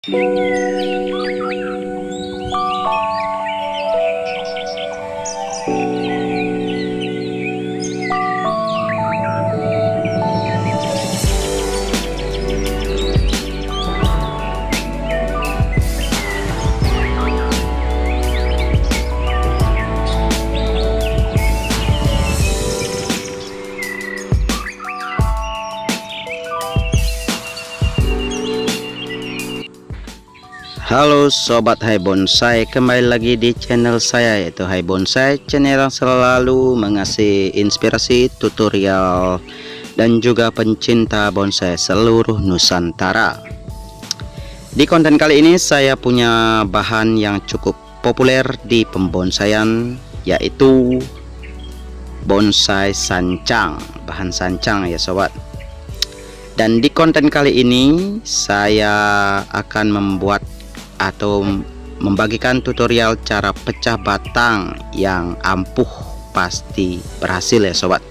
Halo sobat Hai Bonsai, kembali lagi di channel saya yaitu Hai Bonsai, channel yang selalu mengasih inspirasi, tutorial dan juga pencinta bonsai seluruh Nusantara. Di konten kali ini saya punya bahan yang cukup populer di pembonsaian, yaitu bonsai sancang, bahan sancang ya sobat. Dan di konten kali ini saya akan membuat atau membagikan tutorial cara pecah batang yang ampuh, pasti berhasil ya sobat.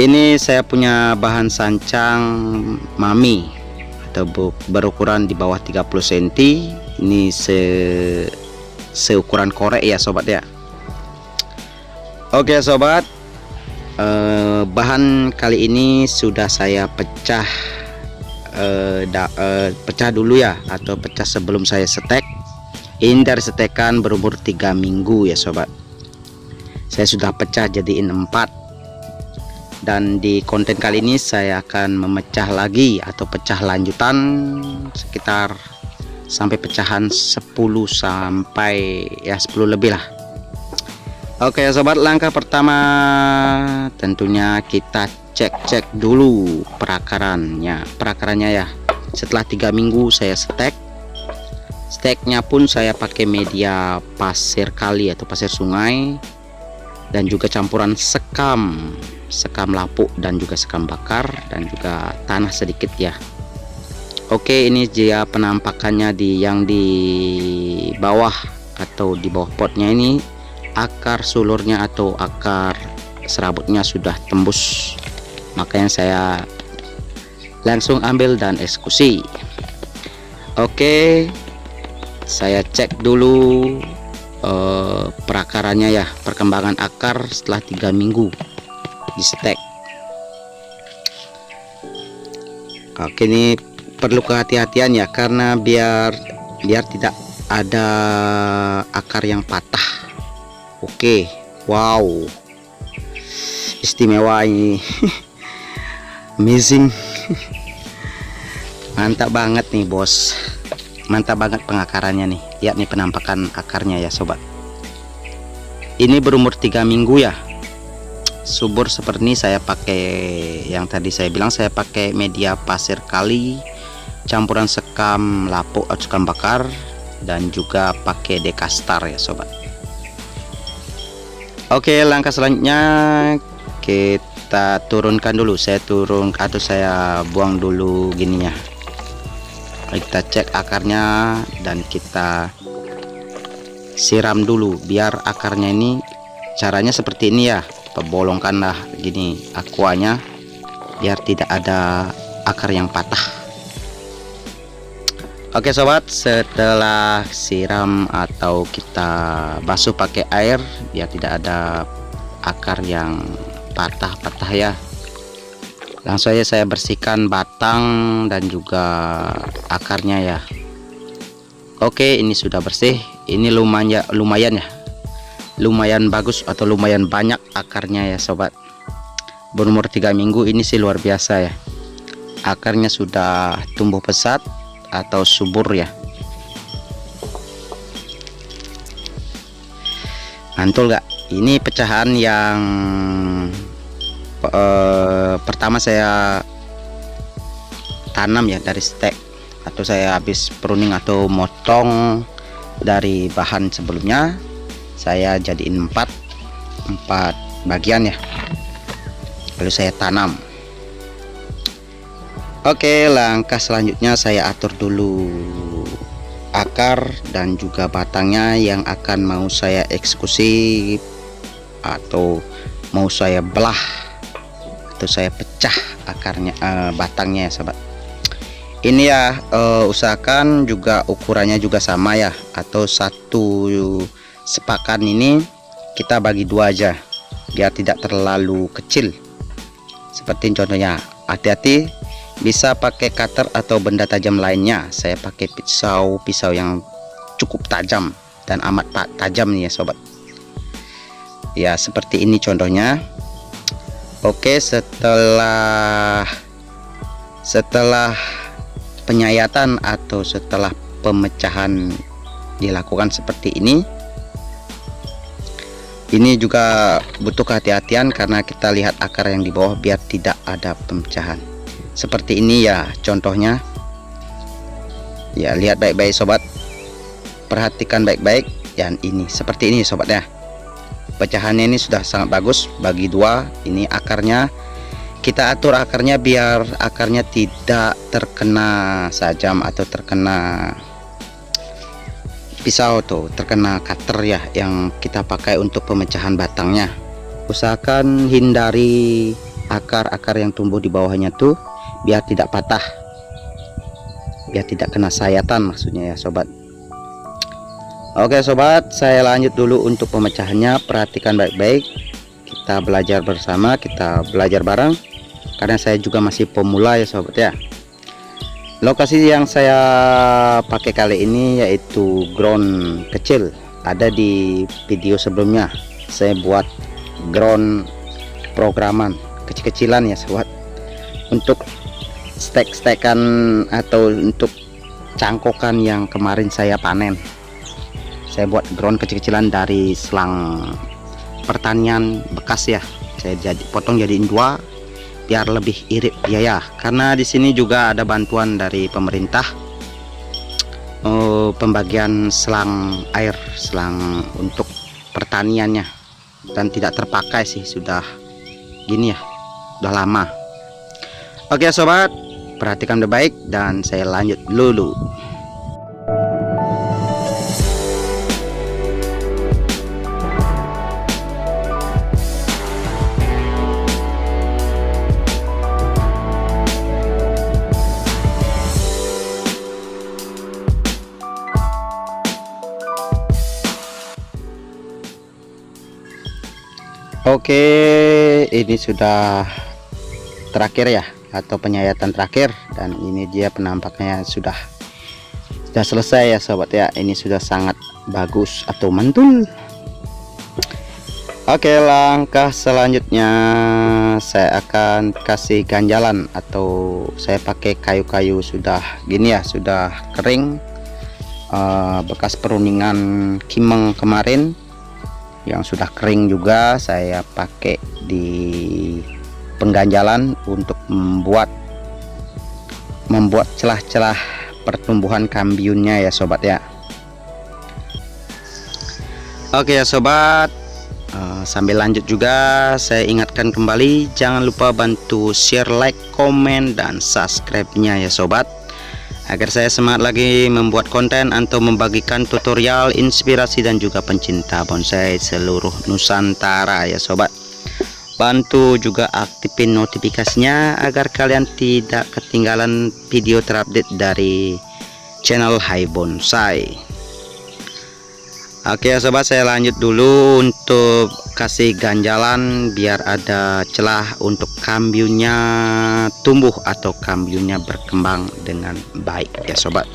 Ini saya punya bahan sancang mami atau berukuran di bawah 30 cm. Ini seukuran korek ya sobat ya. Oke sobat, bahan kali ini sudah saya pecah pecah dulu ya, atau pecah sebelum saya setek. Ini dari setekan berumur 3 minggu ya sobat. Saya sudah pecah jadiin 4, dan di konten kali ini saya akan memecah lagi atau pecah lanjutan sekitar sampai pecahan 10 sampai ya 10 lebih lah. Oke ya sobat, langkah pertama tentunya kita cek dulu perakarannya ya. Setelah 3 minggu saya steknya pun saya pakai media pasir kali atau pasir sungai, dan juga campuran sekam lapuk dan juga sekam bakar, dan juga tanah sedikit ya. Oke, ini dia penampakannya yang di bawah atau di bawah potnya ini. Akar sulurnya atau akar serabutnya sudah tembus, makanya saya langsung ambil dan eksekusi. Oke, saya cek dulu perakarannya ya, perkembangan akar setelah 3 minggu di stek. Oke, ini perlu kehati-hatian ya, karena biar tidak ada akar yang patah. Oke, wow, istimewa ini. Amazing. Mantap banget nih bos, mantap banget pengakarannya nih. Lihat nih penampakan akarnya ya sobat. Ini berumur 3 minggu ya, subur seperti ini. Saya pakai yang tadi saya bilang, saya pakai media pasir kali, campuran sekam lapuk atau sekam bakar, dan juga pakai dekastar ya sobat. Oke, langkah selanjutnya kita turunkan dulu. Saya buang dulu gininya. Kita cek akarnya dan kita siram dulu biar akarnya ini, caranya seperti ini ya, bolongkanlah gini aquanya biar tidak ada akar yang patah. Oke sobat, setelah siram atau kita basuh pakai air biar tidak ada akar yang patah ya, langsung aja saya bersihkan batang dan juga akarnya ya. Oke, ini sudah bersih. Ini lumayan ya, lumayan bagus atau lumayan banyak akarnya ya sobat. Berumur 3 minggu ini sih luar biasa ya, akarnya sudah tumbuh pesat atau subur ya. Mantul gak? Ini pecahan yang pertama saya tanam ya dari stek, atau saya habis pruning atau motong dari bahan sebelumnya. Saya jadiin 4 bagian ya, lalu saya tanam. Oke, langkah selanjutnya saya atur dulu akar dan juga batangnya yang akan mau saya eksekusi atau mau saya belah atau saya pecah akarnya, batangnya ya sobat. Ini ya usahakan juga ukurannya juga sama ya, atau satu sepakan ini kita bagi dua aja biar tidak terlalu kecil. Seperti contohnya, hati-hati bisa pakai cutter atau benda tajam lainnya. Saya pakai pisau yang cukup tajam dan amat tajam nih ya sobat. Ya seperti ini contohnya. Oke, setelah penyayatan atau setelah pemecahan dilakukan seperti ini juga butuh kehati-hatian karena kita lihat akar yang di bawah biar tidak ada pemecahan. Seperti ini ya contohnya. Ya lihat baik-baik sobat, perhatikan baik-baik. Dan ini seperti ini sobat ya, pecahannya ini sudah sangat bagus. Bagi dua, ini akarnya kita atur akarnya biar akarnya tidak terkena sajam atau terkena pisau tuh, terkena cutter ya yang kita pakai untuk pemecahan batangnya. Usahakan hindari akar-akar yang tumbuh di bawahnya tuh biar tidak patah, biar tidak kena sayatan maksudnya ya sobat. Oke sobat, saya lanjut dulu untuk pemecahannya. Perhatikan baik-baik, kita belajar bersama, kita belajar bareng karena saya juga masih pemula ya sobat ya. Lokasi yang saya pakai kali ini yaitu ground kecil. Ada di video sebelumnya saya buat ground programan kecil-kecilan ya sobat, untuk stek-stekan atau untuk cangkokan yang kemarin saya panen. Saya buat ground kecil-kecilan dari selang pertanian bekas ya. Saya potong jadiin dua biar lebih irit biaya, karena di sini juga ada bantuan dari pemerintah pembagian selang air, selang untuk pertaniannya, dan tidak terpakai sih, sudah gini ya, udah lama. Oke sobat, perhatikan baik dan saya lanjut dulu. Oke, ini sudah terakhir ya, atau penyayatan terakhir, dan ini dia penampaknya sudah selesai ya sobat ya. Ini sudah sangat bagus atau mantul. Oke, langkah selanjutnya saya akan kasih ganjalan, atau saya pakai kayu-kayu sudah gini ya, sudah kering, bekas peruningan kimeng kemarin yang sudah kering juga saya pakai di pengganjalan untuk membuat celah-celah pertumbuhan kambiunnya ya sobat ya. Oke ya sobat, sambil lanjut juga saya ingatkan kembali, jangan lupa bantu share, like, komen, dan subscribe-nya ya sobat, agar saya semangat lagi membuat konten atau membagikan tutorial, inspirasi, dan juga pencinta bonsai seluruh Nusantara ya sobat. Bantu juga aktifin notifikasinya agar kalian tidak ketinggalan video terupdate dari channel Hai Bonsai. Oke ya sobat, saya lanjut dulu untuk kasih ganjalan biar ada celah untuk kambiunnya tumbuh atau kambiunnya berkembang dengan baik ya sobat.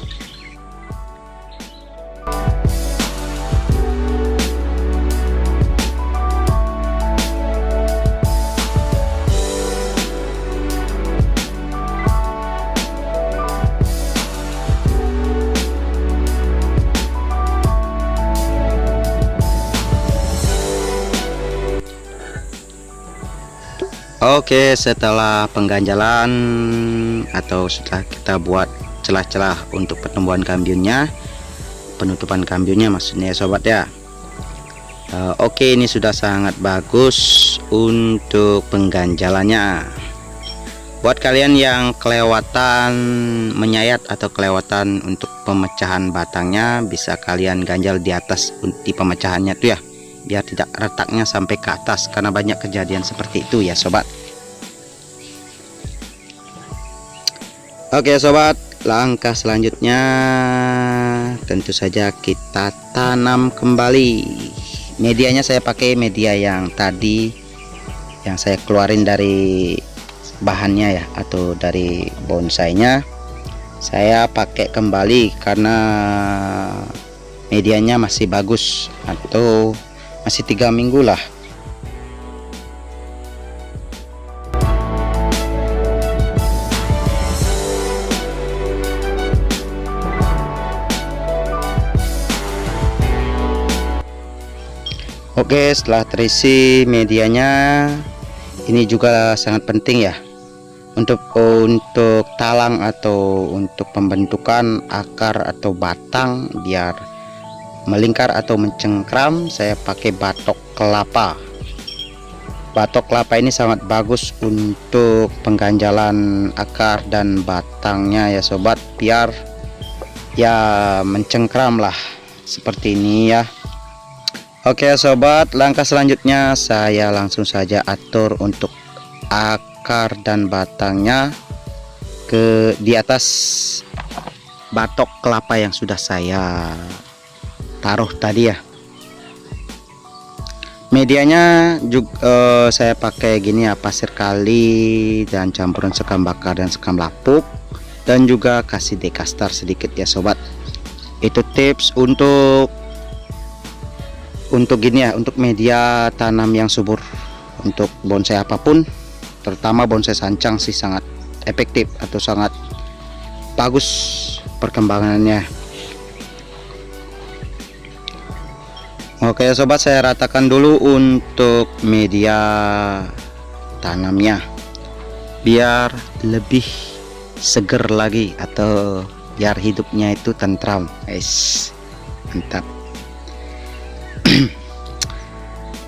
Oke, setelah pengganjalan atau setelah kita buat celah-celah untuk pertumbuhan kambiunnya, penutupan kambiunnya maksudnya ya sobat ya. Oke, ini sudah sangat bagus untuk pengganjalannya. Buat kalian yang kelewatan menyayat atau kelewatan untuk pemecahan batangnya, bisa kalian ganjal di atas di pemecahannya tuh ya, biar tidak retaknya sampai ke atas, karena banyak kejadian seperti itu ya sobat. Oke sobat, langkah selanjutnya tentu saja kita tanam kembali. Medianya saya pakai media yang tadi yang saya keluarin dari bahannya ya, atau dari bonsainya. Saya pakai kembali karena medianya masih bagus, atau masih 3 minggu lah. Oke, setelah terisi medianya, ini juga sangat penting ya untuk talang atau untuk pembentukan akar atau batang biar melingkar atau mencengkram. Saya pakai batok kelapa. Batok kelapa ini sangat bagus untuk pengganjalan akar dan batangnya ya sobat, biar ya mencengkram lah seperti ini ya. Oke sobat, langkah selanjutnya saya langsung saja atur untuk akar dan batangnya di atas batok kelapa yang sudah saya taruh tadi ya. Medianya juga saya pakai gini ya, pasir kali dan campuran sekam bakar dan sekam lapuk, dan juga kasih dekastar sedikit ya sobat. Itu tips untuk gini ya, untuk media tanam yang subur untuk bonsai apapun, terutama bonsai sancang sih sangat efektif atau sangat bagus perkembangannya. Oke sobat, saya ratakan dulu untuk media tanamnya biar lebih seger lagi, atau biar hidupnya itu tentram guys. Mantap.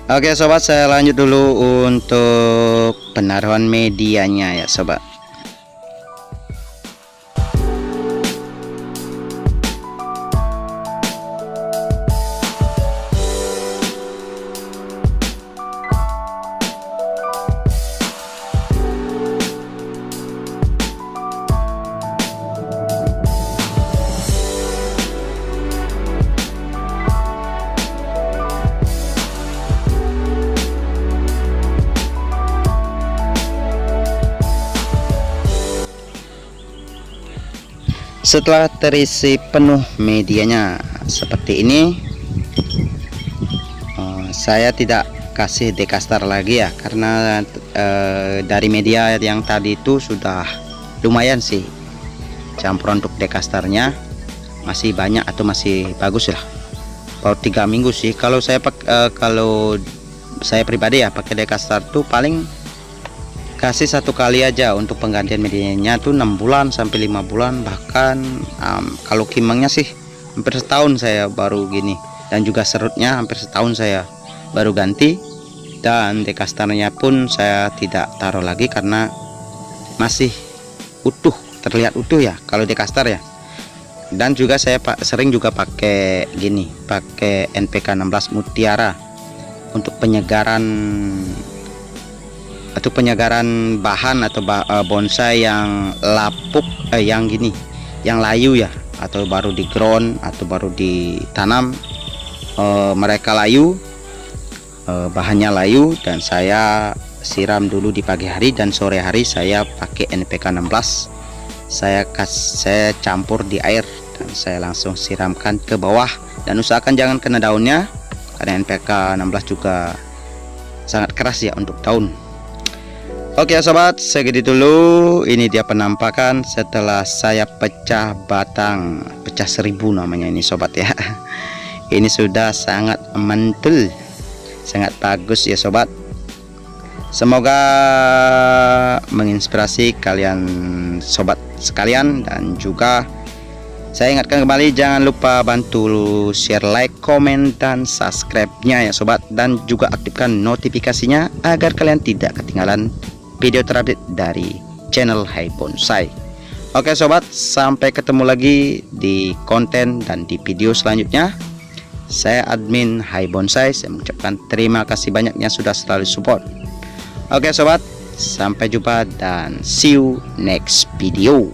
Oke sobat, saya lanjut dulu untuk penaruhan medianya ya sobat. Setelah terisi penuh medianya seperti ini, saya tidak kasih dekastar lagi ya, karena dari media yang tadi itu sudah lumayan sih campuran untuk dekastarnya, masih banyak atau masih bagus lah, baru 3 minggu sih. Kalau saya pribadi ya pakai dekastar tuh paling kasih 1 kali aja. Untuk penggantian medianya tuh 6 bulan sampai 5 bulan, bahkan kalau kimangnya sih hampir setahun saya baru gini, dan juga serutnya hampir setahun saya baru ganti, dan dekastarnya pun saya tidak taruh lagi karena masih utuh, terlihat utuh ya kalau dekastar ya. Dan juga saya sering juga pakai gini, pakai NPK 16 Mutiara untuk penyegaran bahan atau bonsai yang lapuk, yang gini, yang layu ya, atau baru di ground atau baru ditanam, mereka layu, bahannya layu, dan saya siram dulu di pagi hari dan sore hari saya pakai NPK 16. Saya campur di air dan saya langsung siramkan ke bawah, dan usahakan jangan kena daunnya karena NPK 16 juga sangat keras ya untuk daun. Oke ya sobat, segitu dulu. Ini dia penampakan setelah saya pecah batang, pecah 1000 namanya ini sobat ya. Ini sudah sangat mantul, sangat bagus ya sobat. Semoga menginspirasi kalian sobat sekalian, dan juga saya ingatkan kembali, jangan lupa bantu share, like, komen, dan subscribe-nya ya sobat, dan juga aktifkan notifikasinya agar kalian tidak ketinggalan video terupdate dari channel Hai Bonsai. Oke sobat, sampai ketemu lagi di konten dan di video selanjutnya. Saya admin Hai Bonsai, saya mengucapkan terima kasih banyaknya sudah selalu support. Oke sobat, sampai jumpa dan see you next video.